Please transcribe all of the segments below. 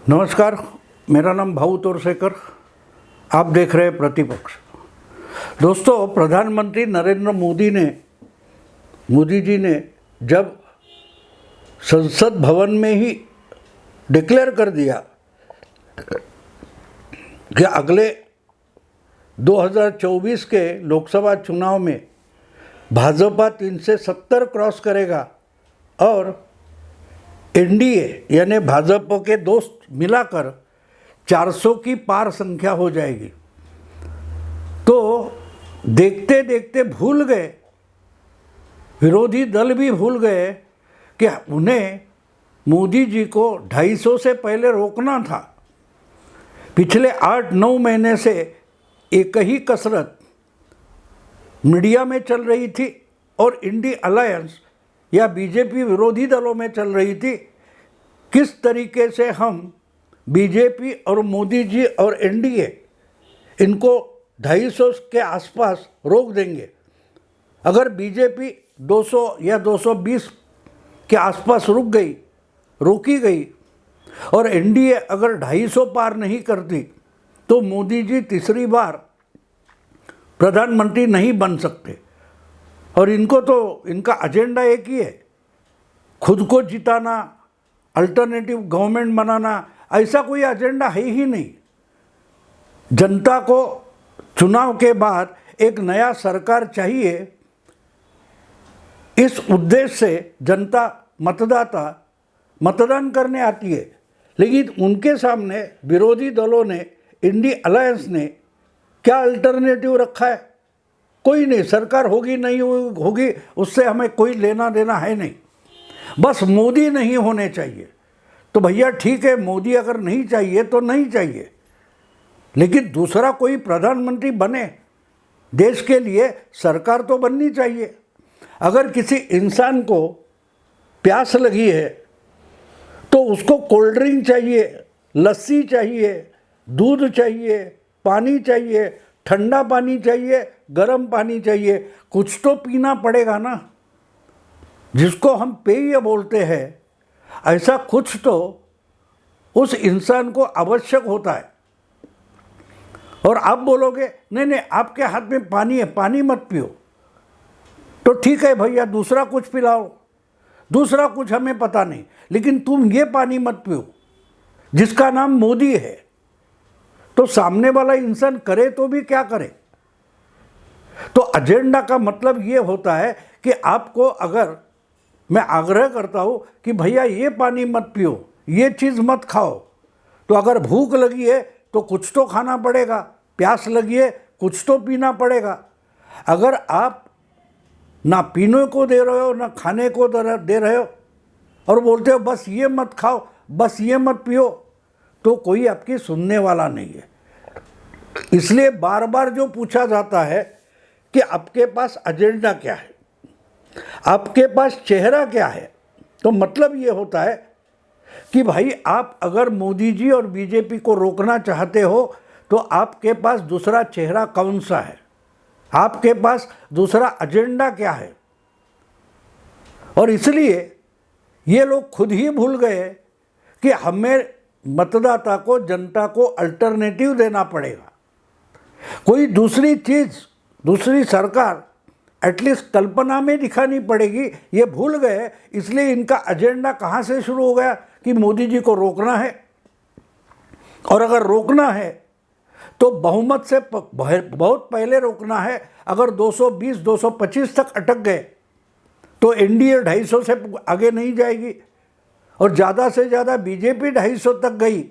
नमस्कार, मेरा नाम भाऊ तोरसेकर। आप देख रहे हैं प्रतिपक्ष। दोस्तों, प्रधानमंत्री नरेंद्र मोदी जी ने जब संसद भवन में ही डिक्लेयर कर दिया कि अगले 2024 के लोकसभा चुनाव में भाजपा 370 क्रॉस करेगा और एनडीए यानी भाजपा के दोस्त मिलाकर 400 की पार संख्या हो जाएगी, तो देखते देखते भूल गए, विरोधी दल भी भूल गए कि उन्हें मोदी जी को 250 से पहले रोकना था। पिछले 8-9 महीने से एक ही कसरत मीडिया में चल रही थी और इंडी अलायंस या बीजेपी विरोधी दलों में चल रही थी, किस तरीके से हम बीजेपी और मोदी जी और एनडीए इनको 250 के आसपास रोक देंगे। अगर बीजेपी 200 या 220 के आसपास रोकी गई और एनडीए अगर 250 पार नहीं करती तो मोदी जी तीसरी बार प्रधानमंत्री नहीं बन सकते। और इनको तो इनका एजेंडा एक ही है, खुद को जिताना, अल्टरनेटिव गवर्नमेंट बनाना। ऐसा कोई एजेंडा है ही नहीं। जनता को चुनाव के बाद एक नया सरकार चाहिए, इस उद्देश्य से जनता मतदाता मतदान करने आती है। लेकिन उनके सामने विरोधी दलों ने, इंडी अलायंस ने क्या अल्टरनेटिव रखा है? कोई नहीं। सरकार होगी नहीं होगी उससे हमें कोई लेना देना है नहीं, बस मोदी नहीं होने चाहिए। तो भैया ठीक है, मोदी अगर नहीं चाहिए तो नहीं चाहिए, लेकिन दूसरा कोई प्रधानमंत्री बने। देश के लिए सरकार तो बननी चाहिए। अगर किसी इंसान को प्यास लगी है तो उसको कोल्ड ड्रिंक चाहिए, लस्सी चाहिए, दूध चाहिए, पानी चाहिए, ठंडा पानी चाहिए, गर्म पानी चाहिए, कुछ तो पीना पड़ेगा ना, जिसको हम पेय बोलते हैं। ऐसा कुछ तो उस इंसान को आवश्यक होता है। और आप बोलोगे नहीं नहीं आपके हाथ में पानी है, पानी मत पियो, तो ठीक है भैया, दूसरा कुछ पिलाओ, दूसरा कुछ हमें पता नहीं, लेकिन तुम ये पानी मत पियो जिसका नाम मोदी है। तो सामने वाला इंसान करे तो भी क्या करे? तो एजेंडा का मतलब ये होता है कि आपको, अगर मैं आग्रह करता हूँ कि भैया ये पानी मत पियो, ये चीज़ मत खाओ, तो अगर भूख लगी है तो कुछ तो खाना पड़ेगा, प्यास लगी है कुछ तो पीना पड़ेगा। अगर आप ना पीने को दे रहे हो ना खाने को दे रहे हो और बोलते हो बस ये मत खाओ, बस ये मत पियो, तो कोई आपकी सुनने वाला नहीं है। इसलिए बार बार जो पूछा जाता है कि आपके पास एजेंडा क्या है, आपके पास चेहरा क्या है, तो मतलब ये होता है कि भाई आप अगर मोदी जी और बीजेपी को रोकना चाहते हो तो आपके पास दूसरा चेहरा कौन सा है, आपके पास दूसरा एजेंडा क्या है। और इसलिए ये लोग खुद ही भूल गए कि हमें मतदाता को, जनता को अल्टरनेटिव देना पड़ेगा। कोई दूसरी चीज़, दूसरी सरकार एटलीस्ट कल्पना में दिखानी पड़ेगी, ये भूल गए। इसलिए इनका एजेंडा कहाँ से शुरू हो गया कि मोदी जी को रोकना है। और अगर रोकना है तो बहुमत से बहुत पहले रोकना है। अगर 220-225 तक अटक गए तो एनडीए 250 से आगे नहीं जाएगी, और ज़्यादा से ज़्यादा बीजेपी 250 तक गई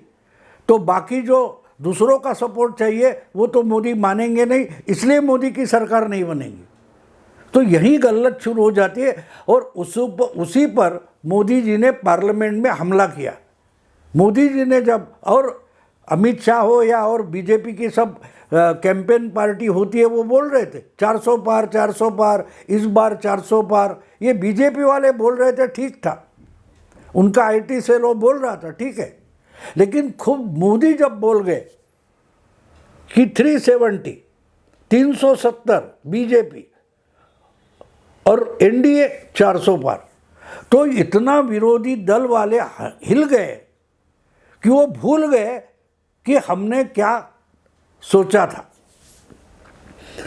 तो बाकी जो दूसरों का सपोर्ट चाहिए वो तो मोदी मानेंगे नहीं, इसलिए मोदी की सरकार नहीं बनेगी। तो यही गलत शुरू हो जाती है। और उसी पर मोदी जी ने पार्लियामेंट में हमला किया। मोदी जी ने जब, और अमित शाह हो या और बीजेपी की सब कैंपेन पार्टी होती है, वो बोल रहे थे 400 पार, 400 पार, इस बार 400 पार। ये बीजेपी वाले बोल रहे थे, ठीक था, उनका आईटी सेल वो बोल रहा था, ठीक है। लेकिन खूब मोदी जब बोल गए कि 370 बीजेपी और एनडीए 400 पार, तो इतना विरोधी दल वाले हिल गए कि वो भूल गए कि हमने क्या सोचा था।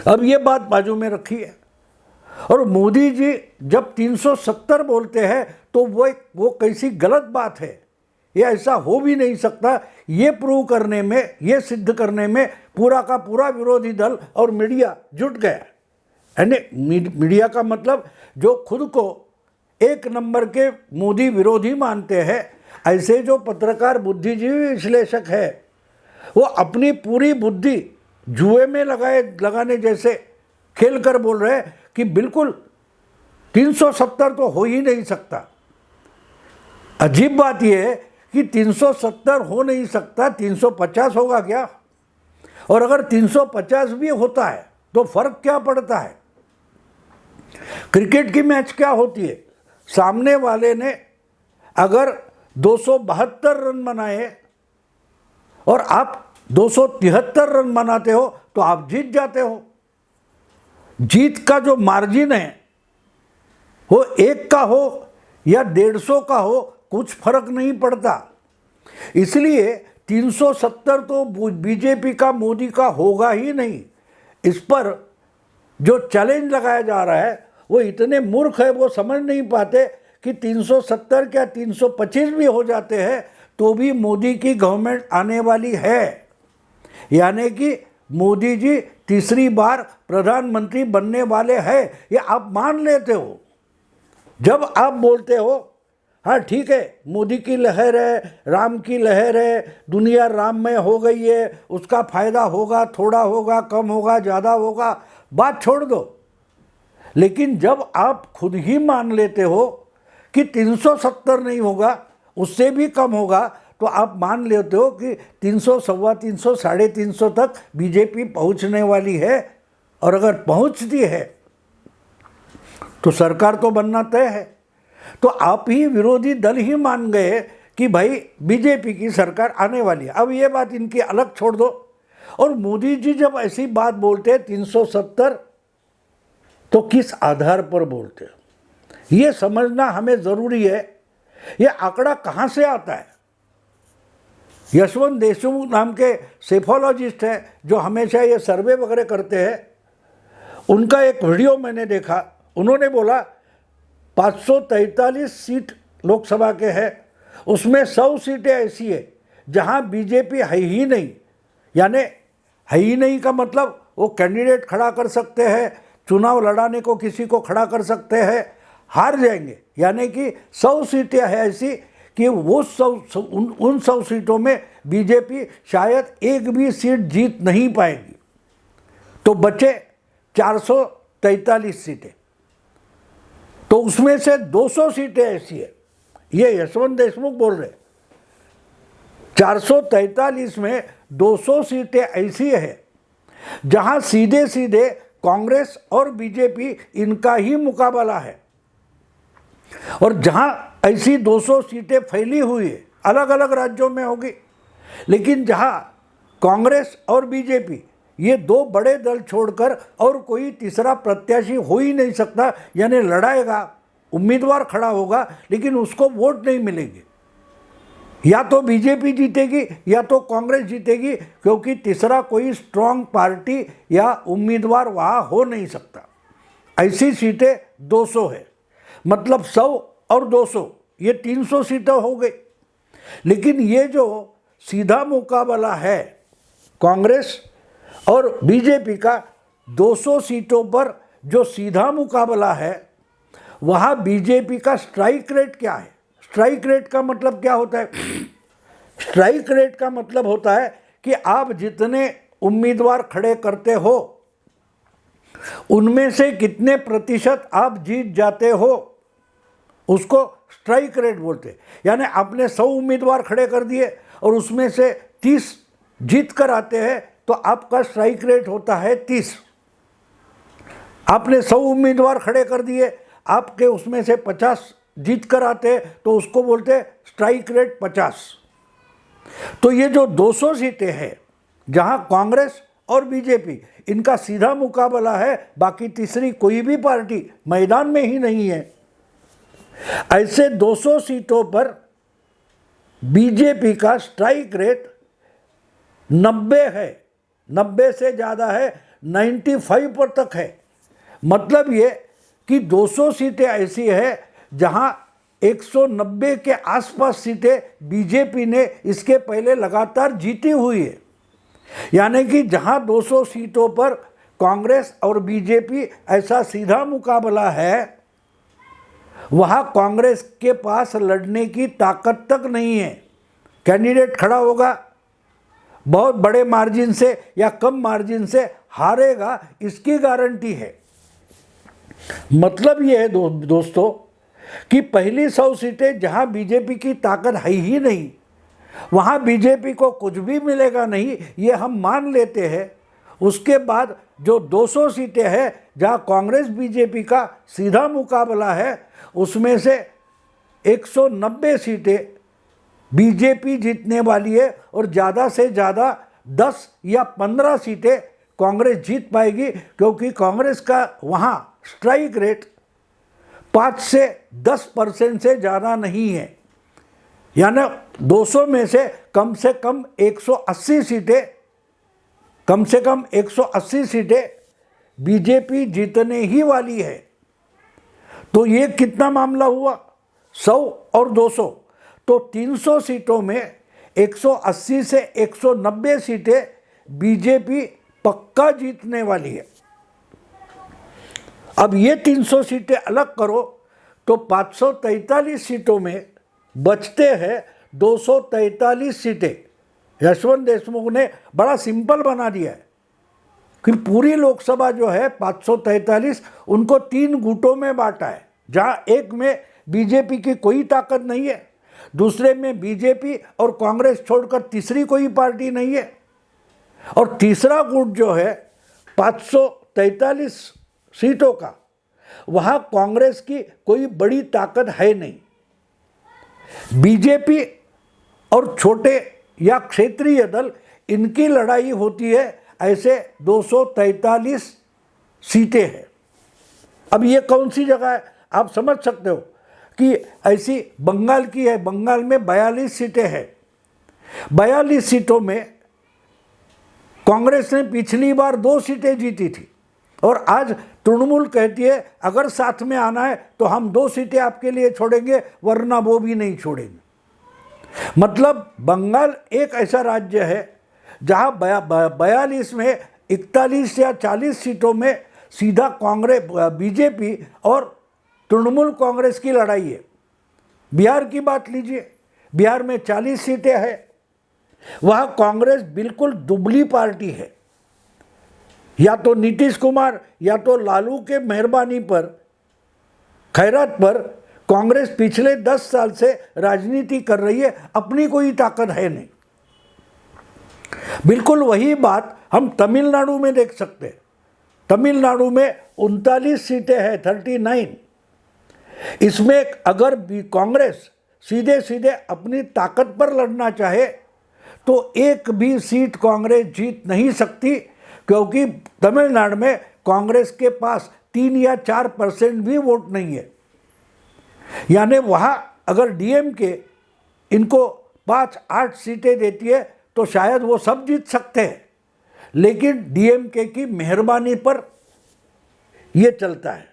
अब ये बात बाजू में रखी है, और मोदी जी जब 370 बोलते हैं तो वो कैसी गलत बात है, ये ऐसा हो भी नहीं सकता। ये प्रूव करने में, ये सिद्ध करने में पूरा का पूरा विरोधी दल और मीडिया जुट गया। यानी मीडिया का मतलब जो खुद को एक नंबर के मोदी विरोधी मानते हैं, ऐसे जो पत्रकार, बुद्धिजीवी, विश्लेषक है, वो अपनी पूरी बुद्धि जुए में लगाने जैसे खेल कर बोल रहे हैं कि बिल्कुल 370 तो हो ही नहीं सकता। अजीब बात यह है कि 370 हो नहीं सकता, 350 होगा क्या? और अगर 350 भी होता है तो फर्क क्या पड़ता है? क्रिकेट की मैच क्या होती है, सामने वाले ने अगर 272 रन बनाए और आप 273 रन बनाते हो तो आप जीत जाते हो। जीत का जो मार्जिन है वो 1 का हो या 150 का हो, कुछ फर्क नहीं पड़ता। इसलिए 370 तो बीजेपी का, मोदी का होगा ही नहीं। इस पर जो चैलेंज लगाया जा रहा है वो इतने मूर्ख है, वो समझ नहीं पाते कि 370 क्या 325 भी हो जाते हैं तो भी मोदी की गवर्नमेंट आने वाली है। यानी कि मोदी जी तीसरी बार प्रधानमंत्री बनने वाले हैं, ये आप मान लेते हो। जब आप बोलते हो हाँ ठीक है, मोदी की लहर है, राम की लहर है, दुनिया राममय हो गई है, उसका फायदा होगा, थोड़ा होगा, कम होगा, ज़्यादा होगा, बात छोड़ दो। लेकिन जब आप खुद ही मान लेते हो कि 370 नहीं होगा, उससे भी कम होगा, तो आप मान लेते हो कि 300, 350, 350 तक बीजेपी पहुंचने वाली है। और अगर पहुंचती है तो सरकार तो बनना तय है। तो आप ही विरोधी दल ही मान गए कि भाई बीजेपी की सरकार आने वाली है। अब ये बात इनकी अलग छोड़ दो। और मोदी जी जब ऐसी बात बोलते हैं 370, तो किस आधार पर बोलते हैं, ये समझना हमें ज़रूरी है। ये आंकड़ा कहाँ से आता है? यशवंत देशमुख नाम के सेफोलॉजिस्ट हैं जो हमेशा ये सर्वे वगैरह करते हैं, उनका एक वीडियो मैंने देखा। उन्होंने बोला 543 सीट लोकसभा के हैं, उसमें 100 सीटें ऐसी है जहां बीजेपी है ही नहीं। यानी है ही नहीं का मतलब वो कैंडिडेट खड़ा कर सकते हैं, चुनाव लड़ाने को किसी को खड़ा कर सकते हैं, हार जाएंगे। यानी कि 100 सीटें हैं ऐसी कि वो उन 100 सीटों में बीजेपी शायद एक भी सीट जीत नहीं पाएगी, तो बचे 443 सीटें। तो उसमें से 200 सीटें ऐसी है, ये यशवंत देशमुख बोल रहे, 443 में 200 सीटें ऐसी है जहां सीधे सीधे कांग्रेस और बीजेपी इनका ही मुकाबला है। और जहां ऐसी 200 सीटें फैली हुई है, अलग अलग राज्यों में होगी, लेकिन जहां कांग्रेस और बीजेपी ये दो बड़े दल छोड़कर और कोई तीसरा प्रत्याशी हो ही नहीं सकता। यानी लड़ाएगा, उम्मीदवार खड़ा होगा, लेकिन उसको वोट नहीं मिलेंगे। या तो बीजेपी जीतेगी या तो कांग्रेस जीतेगी, क्योंकि तीसरा कोई स्ट्रांग पार्टी या उम्मीदवार वहाँ हो नहीं सकता। ऐसी सीटें 200 है, मतलब 100 और 200 ये 300 सीटें हो गई। लेकिन ये जो सीधा मुकाबला है कांग्रेस और बीजेपी का, 200 सीटों पर जो सीधा मुकाबला है, वहाँ बीजेपी का स्ट्राइक रेट क्या है? स्ट्राइक रेट का मतलब क्या होता है? स्ट्राइक रेट का मतलब होता है कि आप जितने उम्मीदवार खड़े करते हो उनमें से कितने प्रतिशत आप जीत जाते हो, उसको स्ट्राइक रेट बोलते हैं। यानी आपने 100 उम्मीदवार खड़े कर दिए और उसमें से 30 जीत कर आते हैं तो आपका स्ट्राइक रेट होता है 30। आपने 100 उम्मीदवार खड़े कर दिए, आपके उसमें से 50 जीत कर आते हैं तो उसको बोलते हैं स्ट्राइक रेट 50। तो ये जो 200 सीटें हैं जहां कांग्रेस और बीजेपी इनका सीधा मुकाबला है, बाकी तीसरी कोई भी पार्टी मैदान में ही नहीं है, ऐसे 200 सीटों पर बीजेपी का स्ट्राइक रेट 90 है, 90 से ज़्यादा है, 95 पर तक है। मतलब ये कि 200 सीटें ऐसी है जहां 190 के आसपास सीटें बीजेपी ने इसके पहले लगातार जीती हुई है। यानी कि जहां 200 सीटों पर कांग्रेस और बीजेपी ऐसा सीधा मुकाबला है, वहां कांग्रेस के पास लड़ने की ताकत तक नहीं है। कैंडिडेट खड़ा होगा, बहुत बड़े मार्जिन से या कम मार्जिन से हारेगा, इसकी गारंटी है। मतलब ये है दोस्तों कि पहली 100 सीटें जहां बीजेपी की ताकत है ही नहीं, वहां बीजेपी को कुछ भी मिलेगा नहीं, ये हम मान लेते हैं। उसके बाद जो 200 सीटें हैं जहां कांग्रेस बीजेपी का सीधा मुकाबला है, उसमें से 190 सीटें बीजेपी जीतने वाली है और ज़्यादा से ज़्यादा 10 या 15 सीटें कांग्रेस जीत पाएगी, क्योंकि कांग्रेस का वहाँ स्ट्राइक रेट 5 से 10% से ज़्यादा नहीं है। यानी 200 में से कम 180 सीटें, कम से कम 180 सीटें बीजेपी जीतने ही वाली है। तो ये कितना मामला हुआ, 100 और 200, तो 300 सीटों में 180 से 190 सीटें बीजेपी पक्का जीतने वाली है। अब ये 300 सीटें अलग करो तो 543 सीटों में बचते हैं 243 सीटें। यशवंत देशमुख ने बड़ा सिंपल बना दिया है कि पूरी लोकसभा जो है 543, उनको 3 गुटों में बांटा है, जहां एक में बीजेपी की कोई ताकत नहीं है, दूसरे में बीजेपी और कांग्रेस छोड़कर तीसरी कोई पार्टी नहीं है, और तीसरा गुट जो है 543 सीटों का, वहां कांग्रेस की कोई बड़ी ताकत है नहीं। बीजेपी और छोटे या क्षेत्रीय दल, इनकी लड़ाई होती है, ऐसे 243 सीटें हैं। अब ये कौन सी जगह है, आप समझ सकते हो कि ऐसी बंगाल की है। बंगाल में 42 सीटें हैं। 42 सीटों में कांग्रेस ने पिछली बार 2 सीटें जीती थी, और आज तृणमूल कहती है अगर साथ में आना है तो हम 2 सीटें आपके लिए छोड़ेंगे, वरना वो भी नहीं छोड़ेंगे। मतलब बंगाल एक ऐसा राज्य है जहां 42 में 41 या 40 सीटों में सीधा कांग्रेस, बीजेपी और तृणमूल कांग्रेस की लड़ाई है। बिहार की बात लीजिए, बिहार में 40 सीटें हैं, वहां कांग्रेस बिल्कुल दुबली पार्टी है। या तो नीतीश कुमार या तो लालू के मेहरबानी पर, खैरात पर कांग्रेस पिछले 10 साल से राजनीति कर रही है, अपनी कोई ताकत है नहीं। बिल्कुल वही बात हम तमिलनाडु में देख सकते हैं। तमिलनाडु में 39 सीटें हैं, 39। इसमें अगर भी कांग्रेस सीधे सीधे अपनी ताकत पर लड़ना चाहे तो एक भी सीट कांग्रेस जीत नहीं सकती, क्योंकि तमिलनाडु में कांग्रेस के पास 3 या 4% भी वोट नहीं है। यानी वहाँ अगर डीएमके इनको 5-8 सीटें देती है तो शायद वो सब जीत सकते हैं, लेकिन डीएमके की मेहरबानी पर ये चलता है।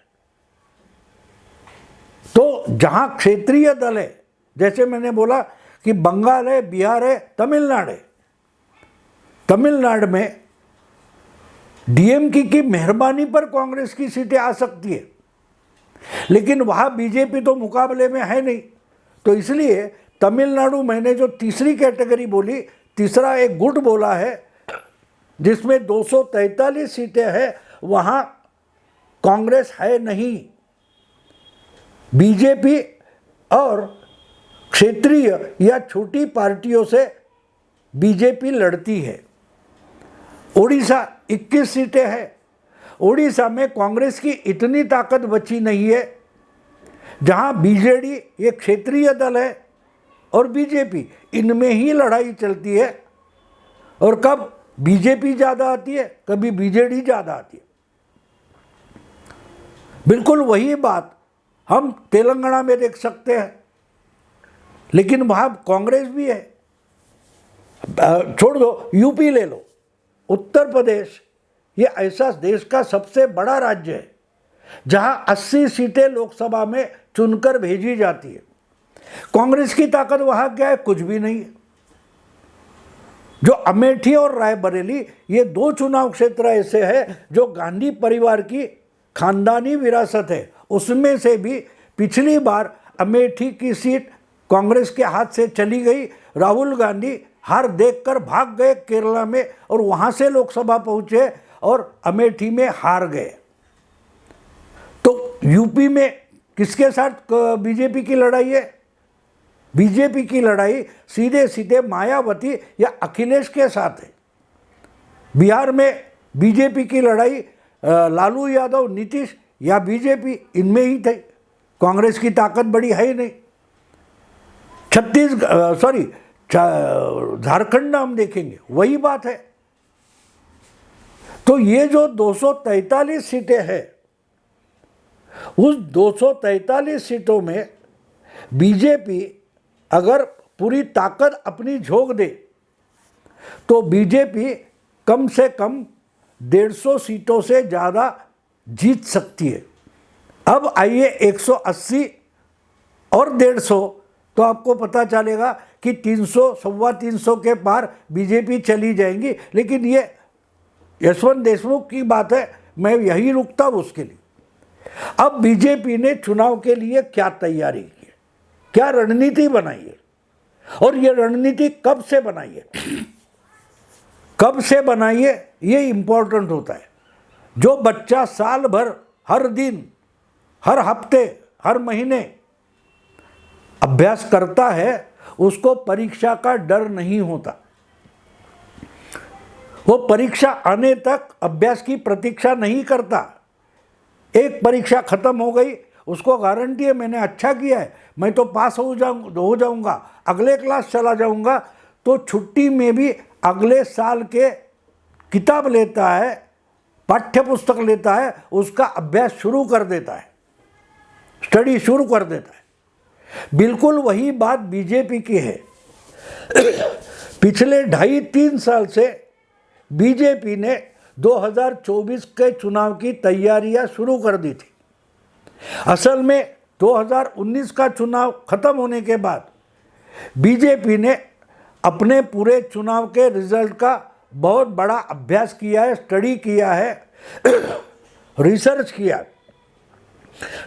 तो जहाँ क्षेत्रीय दल है, जैसे मैंने बोला कि बंगाल है, बिहार है, तमिलनाडु है, तमिलनाडु में डीएमके की मेहरबानी पर कांग्रेस की सीटें आ सकती है, लेकिन वहाँ बीजेपी तो मुकाबले में है नहीं। तो इसलिए तमिलनाडु, मैंने जो तीसरी कैटेगरी बोली, तीसरा एक गुट बोला है जिसमें 243 सीटें हैं, वहाँ कांग्रेस है नहीं। बीजेपी और क्षेत्रीय या छोटी पार्टियों से बीजेपी लड़ती है। उड़ीसा 21 सीटें हैं। उड़ीसा में कांग्रेस की इतनी ताकत बची नहीं है, जहां बीजेडी ये क्षेत्रीय दल है और बीजेपी, इनमें ही लड़ाई चलती है, और कब बीजेपी ज़्यादा आती है, कभी बीजेडी ज़्यादा आती है। बिल्कुल वही बात हम तेलंगाना में देख सकते हैं। लेकिन वहाँ कांग्रेस भी है। छोड़ दो, यूपी ले लो, उत्तर प्रदेश, ये ऐसा देश का सबसे बड़ा राज्य है जहाँ 80 सीटें लोकसभा में चुनकर भेजी जाती है। कांग्रेस की ताकत वहाँ क्या है? कुछ भी नहीं है। जो अमेठी और रायबरेली, ये 2 चुनाव क्षेत्र ऐसे हैं जो गांधी परिवार की खानदानी विरासत है। उसमें से भी पिछली बार अमेठी की सीट कांग्रेस के हाथ से चली गई। राहुल गांधी हार देखकर भाग गए केरला में और वहाँ से लोकसभा पहुँचे और अमेठी में हार गए। तो यूपी में किसके साथ बीजेपी की लड़ाई है? बीजेपी की लड़ाई सीधे सीधे मायावती या अखिलेश के साथ है। बिहार में बीजेपी की लड़ाई लालू यादव, नीतीश या बीजेपी, इनमें ही थे। कांग्रेस की ताकत बड़ी है ही नहीं। झारखंड में हम देखेंगे वही बात है। तो ये जो 243 सीटें हैं, उस 243 सीटों में बीजेपी अगर पूरी ताकत अपनी झोंक दे तो बीजेपी कम से कम 150 सीटों से ज़्यादा जीत सकती है। अब आइए 180 और 150, तो आपको पता चलेगा कि 300, 350 के पार बीजेपी चली जाएंगी। लेकिन ये यशवंत देशमुख की बात है, मैं यही रुकता उसके लिए। अब बीजेपी ने चुनाव के लिए क्या तैयारी की, क्या रणनीति बनाई है, और ये रणनीति कब से बनाई है, कब से बनाई है, ये इम्पोर्टेंट होता है। जो बच्चा साल भर, हर दिन, हर हफ्ते, हर महीने अभ्यास करता है, उसको परीक्षा का डर नहीं होता। वो परीक्षा आने तक अभ्यास की प्रतीक्षा नहीं करता। एक परीक्षा खत्म हो गई, उसको गारंटी है मैंने अच्छा किया है, मैं तो पास हो जाऊंगा, अगले क्लास चला जाऊंगा। तो छुट्टी में भी अगले साल के किताब लेता है, पाठ्य पुस्तक लेता है, उसका अभ्यास शुरू कर देता है, स्टडी शुरू कर देता है। बिल्कुल वही बात बीजेपी की है। पिछले 2.5-3 साल से बीजेपी ने 2024 के चुनाव की तैयारियां शुरू कर दी थी। असल में 2019 का चुनाव खत्म होने के बाद बीजेपी ने अपने पूरे चुनाव के रिजल्ट का बहुत बड़ा अभ्यास किया है, स्टडी किया है, रिसर्च किया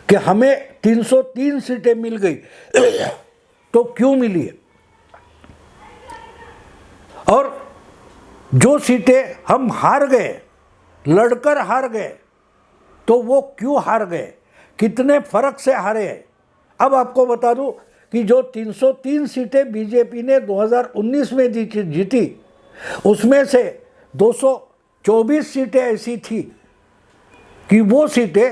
कि हमें 303 सीटें मिल गई तो क्यों मिली है, और जो सीटें हम हार गए, लड़कर हार गए, तो वो क्यों हार गए, कितने फर्क से हारे हैं। अब आपको बता दूं कि जो 303 सीटें बीजेपी ने 2019 में जीती, उसमें से 224 सीटें ऐसी थी कि वो सीटें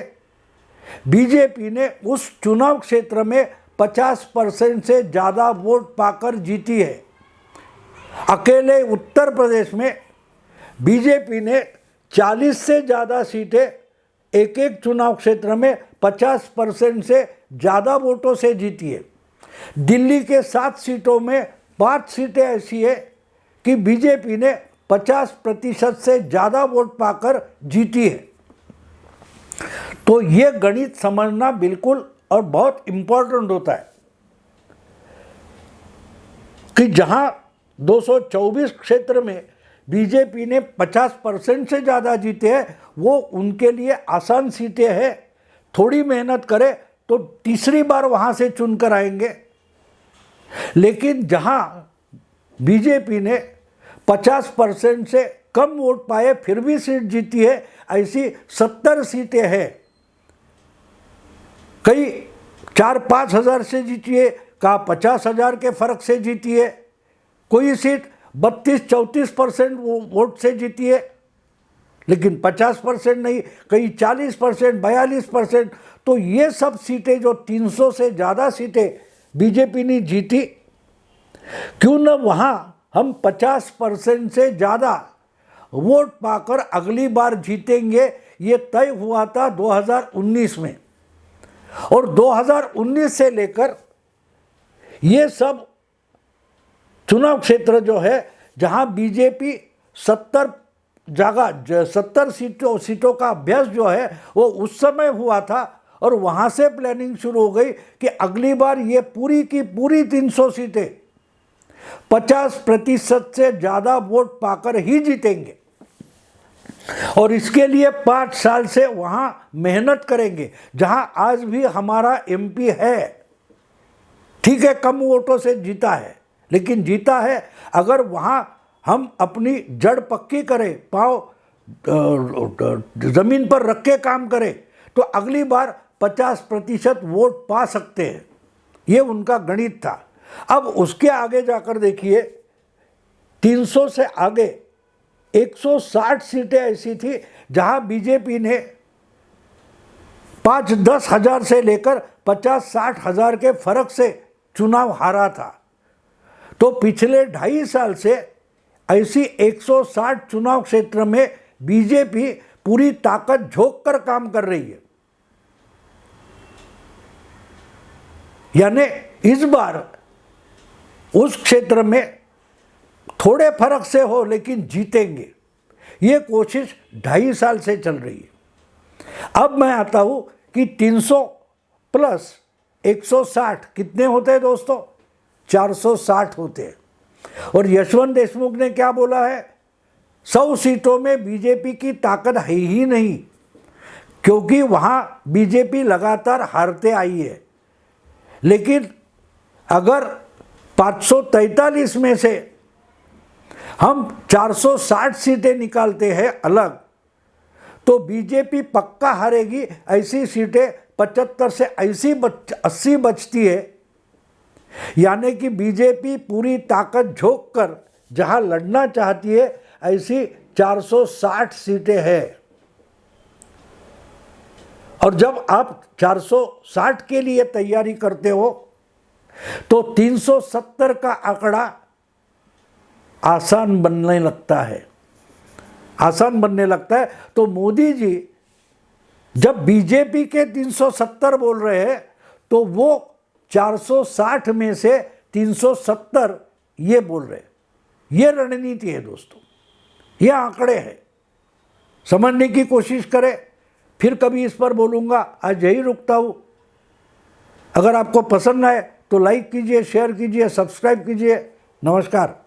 बीजेपी ने उस चुनाव क्षेत्र में 50% से ज़्यादा वोट पाकर जीती है। अकेले उत्तर प्रदेश में बीजेपी ने 40 से ज़्यादा सीटें एक एक चुनाव क्षेत्र में 50% से ज़्यादा वोटों से जीती है। दिल्ली के 7 सीटों में 5 सीटें ऐसी है कि बीजेपी ने 50% से ज़्यादा वोट पाकर जीती है। तो ये गणित समझना बिल्कुल और बहुत इम्पोर्टेंट होता है कि जहां 224 क्षेत्र में बीजेपी ने 50% से ज़्यादा जीते हैं, वो उनके लिए आसान सीटें हैं। थोड़ी मेहनत करें तो तीसरी बार वहाँ से चुनकर आएंगे। लेकिन जहाँ बीजेपी ने 50% से कम वोट पाए फिर भी सीट जीती है, ऐसी 70 सीटें हैं। कई 4-5 हज़ार से जीती है, कहा 50,000 के फर्क से जीती है, कोई सीट 32-34% वोट से जीती है, लेकिन 50% नहीं, कई 40%, 42%। तो ये सब सीटें, जो 300 से ज़्यादा सीटें बीजेपी ने जीती, क्यों न वहाँ हम 50% से ज़्यादा वोट पाकर अगली बार जीतेंगे। ये तय हुआ था 2019 में, और 2019 से लेकर ये सब चुनाव क्षेत्र जो है जहां बीजेपी 70 सीटों का अभ्यास जो है वो उस समय हुआ था, और वहां से प्लानिंग शुरू हो गई कि अगली बार ये पूरी की पूरी 300 सीटें 50% से ज़्यादा वोट पाकर ही जीतेंगे, और इसके लिए 5 साल से वहां मेहनत करेंगे। जहां आज भी हमारा एमपी है, ठीक है कम वोटों से जीता है, लेकिन जीता है। अगर वहां हम अपनी जड़ पक्की करें, पाँव जमीन पर रख के काम करें, तो अगली बार 50% वोट पा सकते हैं। ये उनका गणित था। अब उसके आगे जाकर देखिए, 300 से आगे 160 सीटें ऐसी थी जहां बीजेपी ने 5-10 हजार से लेकर 50-60 हजार के फर्क से चुनाव हारा था। तो पिछले 2.5 साल से ऐसी 160 चुनाव क्षेत्र में बीजेपी पूरी ताकत झोंक कर काम कर रही है। यानी इस बार उस क्षेत्र में थोड़े फर्क से हो लेकिन जीतेंगे, ये कोशिश 2.5 साल से चल रही है। अब मैं आता हूं कि 300 प्लस 160 कितने होते हैं दोस्तों? 460 होते हैं। और यशवंत देशमुख ने क्या बोला है? 100 सीटों में बीजेपी की ताकत है ही नहीं, क्योंकि वहां बीजेपी लगातार हारते आई है। लेकिन अगर 543 में से हम 460 सीटें निकालते हैं अलग, तो बीजेपी पक्का हारेगी। ऐसी सीटें 75 से 80 बचती है। यानी कि बीजेपी पूरी ताकत झोंक कर जहां लड़ना चाहती है, ऐसी 460 सीटें हैं। और जब आप 460 के लिए तैयारी करते हो तो 370 का आंकड़ा आसान बनने लगता है, आसान बनने लगता है। तो मोदी जी जब बीजेपी के 370 बोल रहे हैं, तो वो 460 में से 370 ये बोल रहे हैं। ये रणनीति है दोस्तों, ये आंकड़े हैं, समझने की कोशिश करें। फिर कभी इस पर बोलूँगा, आज यही रुकता हूँ। अगर आपको पसंद आए तो लाइक कीजिए, शेयर कीजिए, सब्सक्राइब कीजिए। नमस्कार।